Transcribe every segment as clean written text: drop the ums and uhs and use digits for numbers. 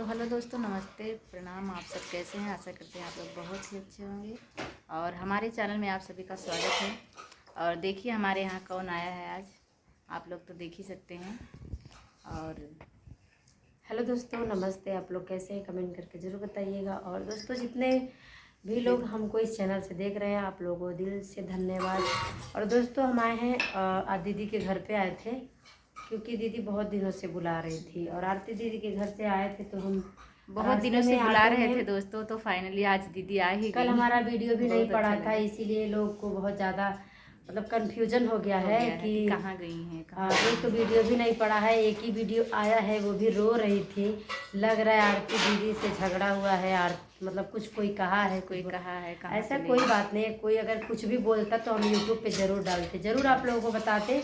तो हेलो दोस्तों, नमस्ते, प्रणाम। आप सब कैसे हैं? आशा करते हैं आप लोग बहुत ही अच्छे होंगे। और हमारे चैनल में आप सभी का स्वागत है। और देखिए हमारे यहाँ कौन आया है आज, आप लोग तो देख ही सकते हैं। और हेलो दोस्तों, नमस्ते। आप लोग कैसे हैं? कमेंट करके ज़रूर बताइएगा। और दोस्तों, जितने भी लोग हमको इस चैनल से देख रहे हैं, आप लोगों को दिल से धन्यवाद। और दोस्तों, हम आए हैं आज दीदी के घर पे आए थे, क्योंकि दीदी बहुत दिनों से बुला रही थी। और आरती दीदी के घर से आए थे तो हम बहुत दिनों से बुला रहे थे दोस्तों, तो फाइनली आज दीदी आ ही गई। कल हमारा वीडियो भी नहीं पड़ा था, इसीलिए लोग को बहुत ज़्यादा मतलब कन्फ्यूजन हो गया है कि कहाँ गई हैं। एक तो वीडियो भी नहीं पड़ा है, एक ही वीडियो आया है, वो भी रो रही थी। लग रहा है आरती दीदी से झगड़ा हुआ है, मतलब कुछ कोई कहा है, ऐसा कोई बात नहीं है। कोई अगर कुछ भी बोलता तो हम यूट्यूब पे ज़रूर डालते, ज़रूर आप लोगों को बताते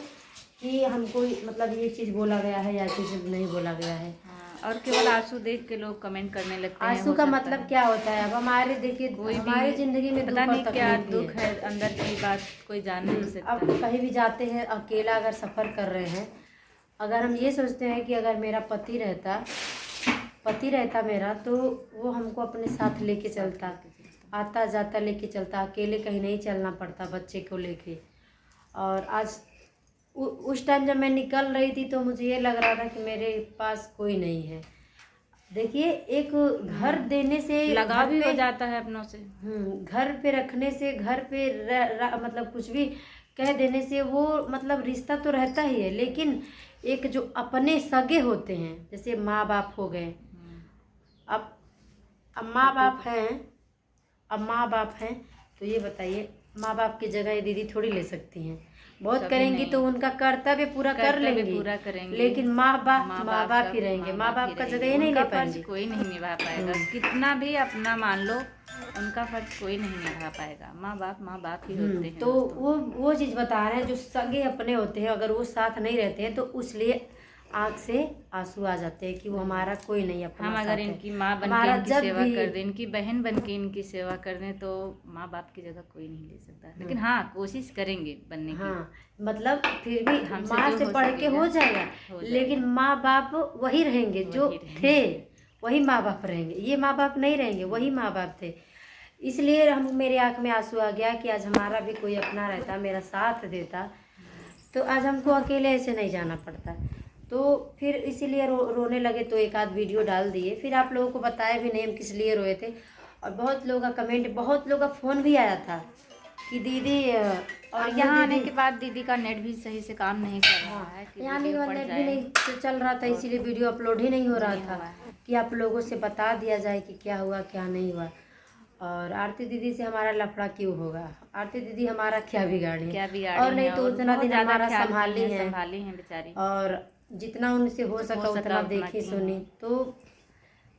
कि हमको मतलब ये चीज़ बोला गया है या चीज़ नहीं बोला गया है। और केवल आंसू देख के लोग कमेंट करने लगते हैं। आंसू का मतलब क्या होता है? अब हमारे देखिए, हमारी ज़िंदगी में पता नहीं क्या दुख है, अंदर की बात कोई जान नहीं सकता। अब कहीं भी जाते हैं अकेला, अगर सफ़र कर रहे हैं, अगर हम ये सोचते हैं कि अगर मेरा पति रहता मेरा, तो वो हमको अपने साथ लेके चलता, आता जाता लेके चलता, अकेले कहीं नहीं चलना पड़ता बच्चे को लेके। और आज उस टाइम जब मैं निकल रही थी तो मुझे ये लग रहा था कि मेरे पास कोई नहीं है। देखिए, एक घर देने से लगाव भी हो जाता है अपनों से। घर पे रखने से, घर पे मतलब कुछ भी कह देने से वो मतलब रिश्ता तो रहता ही है, लेकिन एक जो अपने सगे होते हैं, जैसे माँ बाप हो गए। अब माँ बाप हैं, तो ये बताइए, माँ बाप की जगह ये दीदी थोड़ी ले सकती हैं। बहुत करेंगी तो उनका कर्तव्य पूरा कर लेंगी, लेकिन माँ बाप ही रहेंगे। माँ बाप का जगह ये नहीं ले पाएंगे, कोई नहीं निभा पाएगा। कितना भी अपना मान लो, उनका फर्ज कोई नहीं निभा पाएगा। माँ बाप ही होते हैं। तो वो चीज़ बता रहे हैं, जो सगे अपने होते हैं, अगर वो साथ नहीं रहते हैं तो उसलिए आँख से आंसू आ जाते हैं कि वो हमारा कोई नहीं अपना। हम अगर इनकी माँ बन के इनकी सेवा कर दें, इनकी बहन बन के इनकी सेवा कर दें, तो माँ बाप की जगह कोई नहीं ले सकता। लेकिन हाँ, कोशिश करेंगे बनने की। मतलब फिर भी माँ से पढ़ के हो जाएगा, लेकिन माँ बाप वही रहेंगे जो थे, वही माँ बाप रहेंगे। ये माँ बाप नहीं रहेंगे, वही माँ बाप थे। इसलिए मेरे आँख में आंसू आ गया कि आज हमारा भी कोई अपना रहता, मेरा साथ देता, तो आज हमको अकेले ऐसे नहीं जाना पड़ता। तो फिर इसीलिए रोने लगे, तो एक आध वीडियो डाल दिए। फिर आप लोगों को बताया भी नहीं हम किस लिए रोए थे। और बहुत लोगों का कमेंट, बहुत लोगों का फ़ोन भी आया था कि दीदी, और यहाँ आने के बाद दीदी का नेट भी सही से काम नहीं कर रहा है। यहाँ आने के बाद नेट भी नहीं चल रहा था, इसीलिए वीडियो अपलोड ही नहीं हो रहा था कि आप लोगों से बता दिया जाए कि क्या हुआ क्या नहीं हुआ। और आरती दीदी से हमारा लफड़ा क्यों होगा? आरती दीदी हमारा क्या बिगाड़ी, और नहीं तो उतना दिन हमारा संभाली है बेचारी। और जितना उनसे हो सका उतना देखी सुनी। तो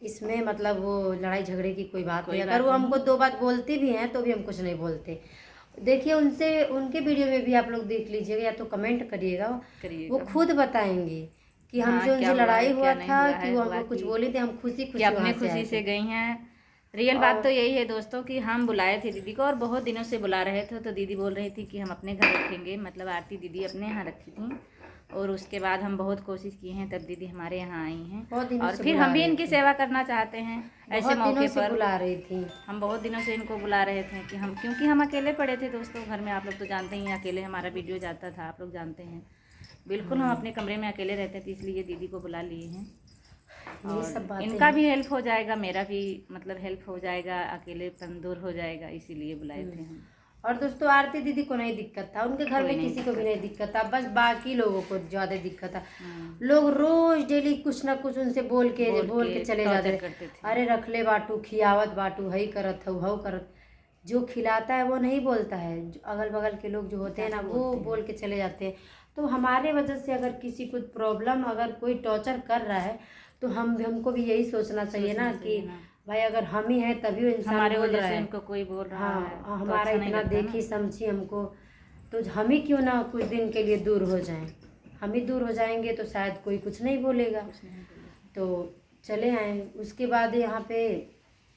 इसमें मतलब वो लड़ाई झगड़े की कोई बात नहीं। अगर वो हमको दो बात बोलती भी हैं तो भी हम कुछ नहीं बोलते। देखिए, उनके वीडियो में भी आप लोग देख लीजिएगा, या तो कमेंट करिएगा, वो खुद बताएंगे कि हमसे उनसे लड़ाई हुआ था, कि वो हमको कुछ बोली थी, हम खुशी अपने खुशी से गई हैं। रियल बात तो यही है दोस्तों कि हम बुलाए थे दीदी को, और बहुत दिनों से बुला रहे थे। तो दीदी बोल रही थी कि हम अपने घर रखेंगे, मतलब आरती दीदी अपने यहाँ रखी थी। और उसके बाद हम बहुत कोशिश की हैं, तब दीदी हमारे यहाँ आई हैं। और फिर हम भी इनकी सेवा करना चाहते हैं। ऐसे मौके पर बुला रही थी, हम बहुत दिनों से इनको बुला रहे थे कि क्योंकि हम अकेले पड़े थे दोस्तों घर में। आप लोग तो जानते ही हैं, अकेले हमारा वीडियो जाता था, आप लोग जानते हैं। बिल्कुल हम अपने कमरे में अकेले रहते थे, इसलिए दीदी को बुला लिए हैं। ये सब बातें इनका भी हेल्प हो जाएगा, मेरा भी मतलब हेल्प हो जाएगा, अकेलेपन दूर हो जाएगा, इसीलिए बुलाए थे हम। और दोस्तों, आरती दीदी को नहीं दिक्कत था, उनके घर में किसी को भी नहीं दिक्कत था, बस बाकी लोगों को ज़्यादा दिक्कत था। लोग रोज डेली कुछ ना कुछ उनसे बोल के चले जाते थे। अरे रख ले बाटू, खियावत बाटू, हई करत हऊ करत। जो खिलाता है वो नहीं बोलता है, अगल बगल के लोग जो होते हैं ना, वो बोल के चले जाते हैं। तो हमारे वजह से अगर किसी को प्रॉब्लम, अगर कोई टॉर्चर कर रहा है, तो हमको भी यही सोचना चाहिए ना कि भाई अगर हम ही हैं तभी वो इंसान हमारे वजह से उनको कोई बोल रहा है। हाँ, हमारा इतना देखी समझी हमको, तो हम ही क्यों ना कुछ दिन के लिए दूर हो जाएं। हम ही दूर हो जाएंगे तो शायद कोई कुछ नहीं बोलेगा। तो चले आए। उसके बाद यहाँ पे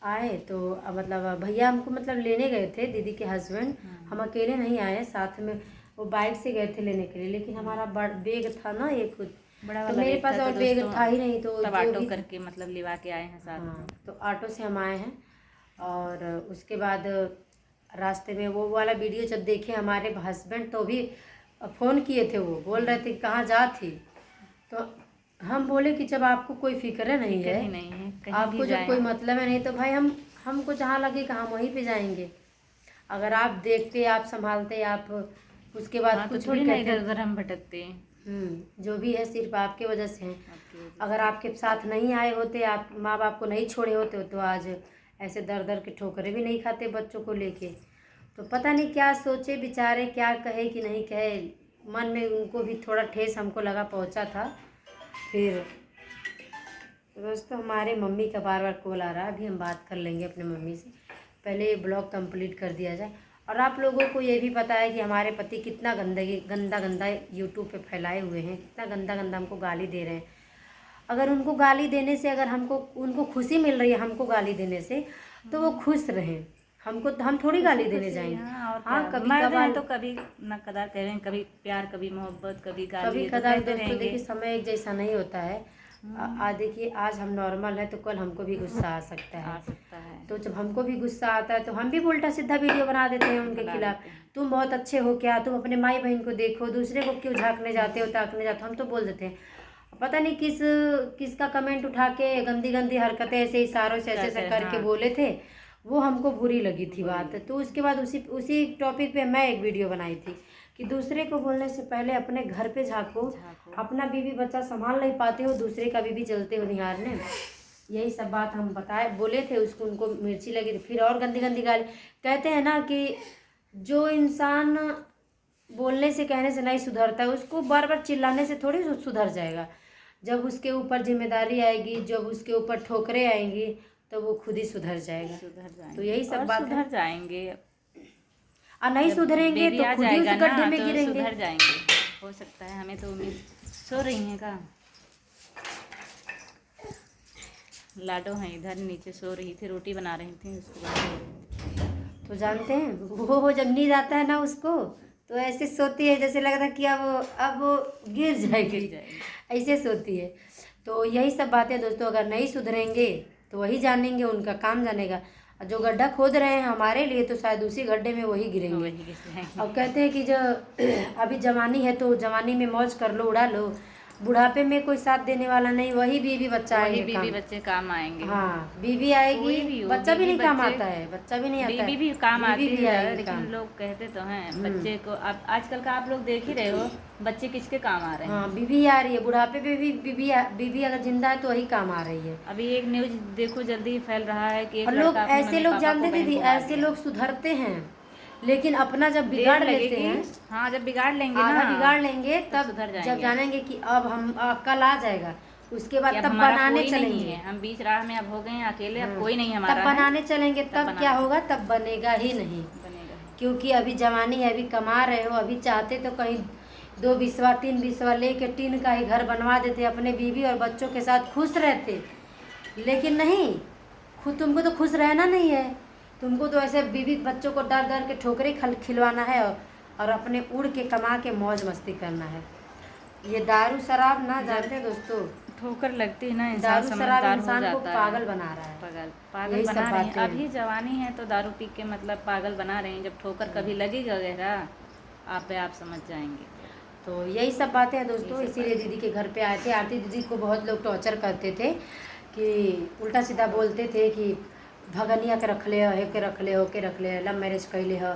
आए तो मतलब भैया हमको मतलब लेने गए थे, दीदी के हस्बैंड। हम अकेले नहीं आए, साथ में वो बाइक से गए थे लेने के लिए। लेकिन हमारा बैग था ना, एक बड़ा तो वाला मेरे बैग पास था, और तो बैग दोस्तों था ही नहीं, तो तब जो ऑटो भी करके मतलब लिवा के आए हैं साथ में। हाँ, तो ऑटो से हम आए हैं। और उसके बाद रास्ते में वो वाला वीडियो जब देखे हमारे हस्बैंड, तो भी फ़ोन किए थे, वो बोल रहे थे कहाँ जा थी। तो हम बोले कि जब आपको कोई फिक्र नहीं फिक्र है, ही नहीं है, कहीं आपको भी जब जाए। कोई मतलब है नहीं, तो भाई हमको जहाँ लगे कहाँ वहीं पे जाएंगे। अगर आप देखते, आप संभालते, आप उसके बाद हाँ, तो कुछ भी थोड़ी ना कहते। इधर उधर हम भटकते हैं। जो भी है सिर्फ आपके वजह से है। आपकी वजह अगर आपके साथ नहीं आए होते, आप माँ बाप को नहीं छोड़े होते, तो आज ऐसे दर दर के ठोकरें भी नहीं खाते बच्चों को लेके। तो पता नहीं क्या सोचे बेचारे, क्या कहे कि नहीं कहे, मन में उनको भी थोड़ा ठेस हमको लगा पहुंचा था। फिर दोस्तों हमारे मम्मी का बार बार कॉल आ रहा है, अभी हम बात कर लेंगे अपने मम्मी से, पहले ये ब्लॉग कंप्लीट कर दिया जाए। और आप लोगों को ये भी पता है कि हमारे पति कितना गंदा गंदा यूट्यूब पे फैलाए हुए हैं, कितना गंदा गंदा हमको गाली दे रहे हैं। अगर उनको गाली देने से, अगर हमको उनको खुशी मिल रही है हमको गाली देने से, तो वो खुश रहें। हम थोड़ी गाली देने जाएंगे। हाँ, कभी मर्द हैं तो कभी न कदार कह रहे हैं, कभी प्यार, कभी मोहब्बत, कभी गाली, तो कदार। कहते दोस्तों रहेंगे। देखिए, समय एक जैसा नहीं होता है। देखिए आज हम नॉर्मल है, तो कल हमको भी गुस्सा आ सकता है। तो जब हमको भी गुस्सा आता है, तो हम भी उल्टा सीधा वीडियो बना देते हैं उनके खिलाफ। तुम बहुत अच्छे हो क्या, तुम अपने माई बहन को देखो, दूसरे को क्यों झांकने जाते हो, ताकने जाते हो, हम तो बोल देते हैं। पता नहीं किसका कमेंट उठा के गंदी गंदी हरकतें ऐसे इशारों से ऐसे करके बोले थे, वो हमको बुरी लगी थी बात। तो उसके बाद उसी टॉपिक पे मैं एक वीडियो बनाई थी कि दूसरे को बोलने से पहले अपने घर पे झाँको। अपना बीवी बच्चा संभाल नहीं पाते हो, दूसरे का बीवी चलते हो निहारने। यही सब बात हम बोले थे उसको, उनको मिर्ची लगी थी। फिर और गंदी गंदी गाली। कहते हैं ना कि जो इंसान बोलने से कहने से नहीं सुधरता है, उसको बार बार चिल्लाने से थोड़ी सुधर जाएगा। जब उसके ऊपर जिम्मेदारी आएगी, जब उसके ऊपर ठोकरें आएंगी, तो वो खुद ही सुधर जाएगा। तो यही सब बात है। सुधर जाएंगे, और नहीं सुधरेंगे तो खुद ही उस गड्ढे में गिरेंगे। सुधर जाएंगे, हो सकता है। हमें तो उम्मीद। सो रही हैं का लाडो हैं इधर नीचे, सो रही थी, रोटी बना रही थी उसको। तो जानते हैं वो जब नींद आता है ना उसको, तो ऐसे सोती है जैसे लगता है कि अब वो गिर जाएगी, ऐसे सोती है। तो यही सब बातें दोस्तों, अगर नहीं सुधरेंगे तो वही जानेंगे, उनका काम जानेगा। जो गड्ढा खोद रहे हैं हमारे लिए, तो शायद उसी गड्ढे में वही गिरेंगे। और कहते हैं कि जो अभी जवानी है, तो जवानी में मौज कर लो, उड़ा लो। बुढ़ापे में कोई साथ देने वाला नहीं, वही बीवी बच्चा आएंगे, बीवी बच्चे काम आएंगे। हाँ, बीवी आएगी, बच्चा भी नहीं काम आता है, बच्चा भी नहीं आता है, बीवी भी काम आती है। लेकिन लोग कहते तो हैं बच्चे को। अब आजकल का आप लोग देख ही रहे हो, बच्चे किसके काम आ रहे हैं। हाँ, बीवी आ रही है, बुढ़ापे पे भी बीवी अगर जिंदा है तो वही काम आ रही है। अभी एक न्यूज देखो, जल्दी फैल रहा है कि लोग ऐसे लोग जानते दीदी, ऐसे लोग सुधरते हैं, लेकिन अपना जब बिगाड़ लेते हैं। हाँ, जब बिगाड़ लेंगे आधा ना, बिगाड़ लेंगे, तब जब जानेंगे कि अब हम कल आ जाएगा, उसके बाद तब बनाने चलेंगे। हम बीच राह में अब हो गए हैं अकेले, अब कोई नहीं हमारा। तब बनाने चलेंगे, तब क्या होगा, तब बनेगा ही नहीं। क्योंकि अभी जवानी है, अभी कमा रहे हो, अभी चाहते तो कहीं 2 बिस्वा 3 बिस्वा लेके टीन का ही घर बनवा देते, अपने बीवी और बच्चों के साथ खुश रहते। लेकिन नहीं, तुमको तो खुश रहना नहीं है, तुमको तो ऐसे बीवी बच्चों को डर डर के ठोकरे खिलवाना है, और अपने उड़ के कमा के मौज मस्ती करना है। ये दारू शराब ना जानते हैं दोस्तों, ठोकर लगती है ना, दारू शराब इंसान को पागल बना रहा है। पागल बना रहे हैं। अभी जवानी है तो दारू पी के मतलब पागल बना रहे हैं। जब ठोकर कभी लगेगा गहरा, आप समझ जाएंगे। तो यही सब बातें हैं दोस्तों, इसीलिए दीदी के घर पे आए थे। आरती दीदी को बहुत लोग टॉर्चर करते थे कि उल्टा सीधा बोलते थे कि भगनिया के रख ले, हे के रख ले, हो के रख ले, लव मैरिज कैले हो।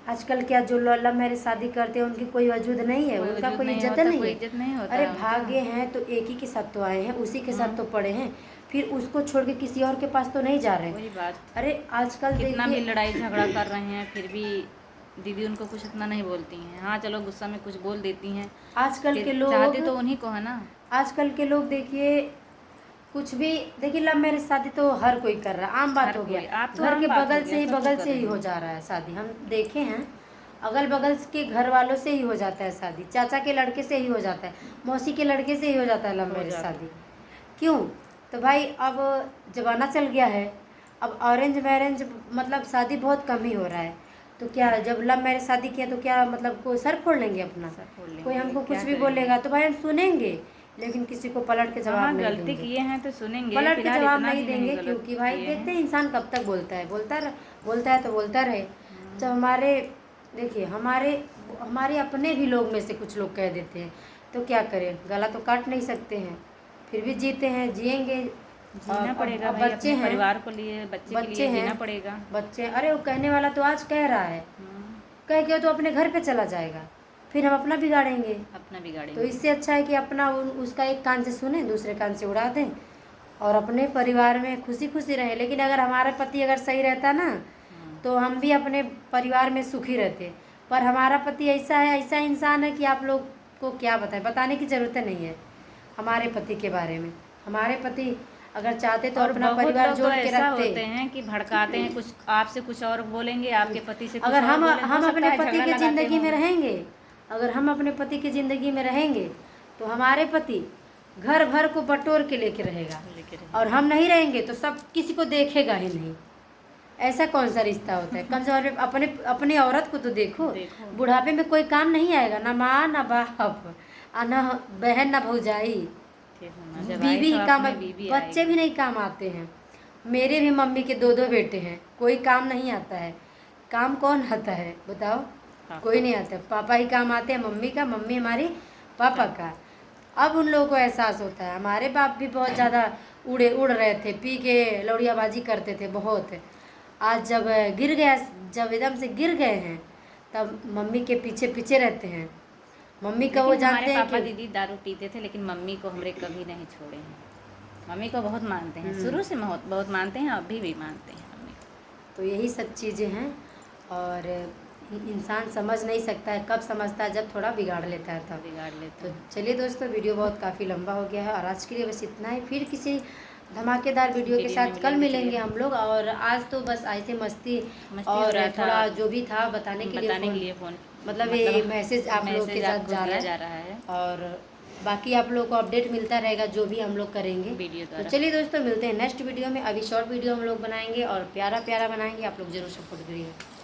आजकल क्या जो लव मैरिज शादी करते हैं उनकी कोई वजूद नहीं है, उनका कोई इज्जत नहीं है। अरे भागे हैं तो एक ही के साथ तो आए हैं, उसी के साथ तो पड़े हैं, फिर उसको छोड़ के किसी और के पास तो नहीं जा रहे। वही बात। अरे आजकल कितना भी लड़ाई झगड़ा कर रहे हैं, फिर भी दीदी उनको कुछ इतना नहीं बोलती हैं। हाँ चलो, गुस्सा में कुछ बोल देती हैं। आजकल के लोग चाहते तो उन्हीं को है ना। आजकल के लोग देखिए, कुछ भी देखिए, लव मैरिज शादी तो हर कोई कर रहा है, आम बात हो गया। घर के बगल से ही हो जा रहा है शादी, हम देखे हैं। अगल बगल के घर वालों से ही हो जाता है शादी, चाचा के लड़के से ही हो जाता है, मौसी के लड़के से ही हो जाता है लव मैरिज शादी। क्यों? तो भाई अब ज़माना चल गया है, अब ऑरेंज मैरेज मतलब शादी बहुत कम ही हो रहा है। तो क्या जब लव मैरिज शादी किया तो क्या मतलब कोई सर फोड़ लेंगे अपना? कोई हमको कुछ भी बोलेगा तो भाई हम सुनेंगे, लेकिन किसी को पलट के जवाब नहीं गलती देंगे। किए हैं तो सुनेंगे, पलट के फिलहाल जवाब इतना नहीं भी देंगे, गलत क्योंकि भाई किए देखते हैं। हैं इंसान कब तक बोलता है, बोलता है तो बोलता रहे। जब हमारे देखिए हमारे अपने भी लोग में से कुछ लोग कह देते हैं तो क्या करें, गला तो काट नहीं सकते हैं, फिर भी जीते हैं, जिएंगे, जीना पड़ेगा अब भाई, बच्चे अपने हैं, परिवार को लिए, बच्चे के लिए जीना पड़ेगा। बच्चे, अरे वो कहने वाला तो आज कह रहा है, कह के तो अपने घर पे चला जाएगा, फिर हम अपना बिगाड़ेंगे। तो इससे अच्छा है कि अपना उसका एक कान से सुने, दूसरे कान से उड़ा दें और अपने परिवार में खुशी खुशी रहें। लेकिन अगर हमारा पति अगर सही रहता ना तो हम भी अपने परिवार में सुखी रहते। पर हमारा पति ऐसा इंसान है कि आप लोग को क्या बताएं, बताने की ज़रूरत नहीं है हमारे पति के बारे में। हमारे पति अगर चाहते तो अपना परिवार जोड़ के रखते हैं कि भड़काते हैं, कुछ आपसे कुछ और बोलेंगे, आपके पति से कुछ अगर हम अपने पति की ज़िंदगी में रहेंगे, अगर हम अपने पति की ज़िंदगी में रहेंगे तो हमारे पति घर भर को बटोर के लेके रहेगा, और हम नहीं रहेंगे तो सब किसी को देखेगा ही नहीं। ऐसा कौन सा रिश्ता होता है? कम से कम अपने औरत को तो देखो। बुढ़ापे में कोई काम नहीं आएगा, ना माँ ना बाप, ना बहन ना भौजाई, बीवी काम, बच्चे भी नहीं काम आते हैं। मेरे भी मम्मी के 2 बेटे हैं, कोई काम नहीं आता है। काम कौन आता है बताओ? कोई नहीं आता। पापा ही काम आते हैं, मम्मी हमारी पापा का। अब उन लोगों को एहसास होता है। हमारे बाप भी बहुत ज़्यादा उड़ रहे थे, पी के लौड़ियाबाजी करते थे बहुत। आज जब एकदम से गिर गए हैं तब मम्मी के पीछे पीछे रहते हैं। मम्मी का वो जानते हैं कि पापा दीदी दारू पीते थे, लेकिन मम्मी को हमरे कभी नहीं छोड़े हैं। मम्मी को बहुत मानते हैं, शुरू से बहुत मानते हैं, अभी भी मानते हैं मम्मी। तो यही सब चीज़ें हैं, और इंसान समझ नहीं सकता है, कब समझता है जब थोड़ा बिगाड़ लेता है तब बिगाड़ लेता है। तो चलिए दोस्तों, वीडियो बहुत काफ़ी लंबा हो गया है और आज के लिए बस इतना ही। फिर किसी धमाकेदार वीडियो के साथ कल मिलेंगे हम लोग। और आज तो बस ऐसे मस्ती और थोड़ा जो भी था बताने के लिए फ़ोन मतलब ये मैसेज आप लोग के साथ जा रहा है, और बाकी आप लोग को अपडेट मिलता रहेगा जो भी हम लोग करेंगे वीडियो। तो चलिए दोस्तों, मिलते हैं नेक्स्ट वीडियो में। अभी शॉर्ट वीडियो हम लोग बनाएंगे और प्यारा बनाएंगे, आप लोग जरूर सपोर्ट करिएगा।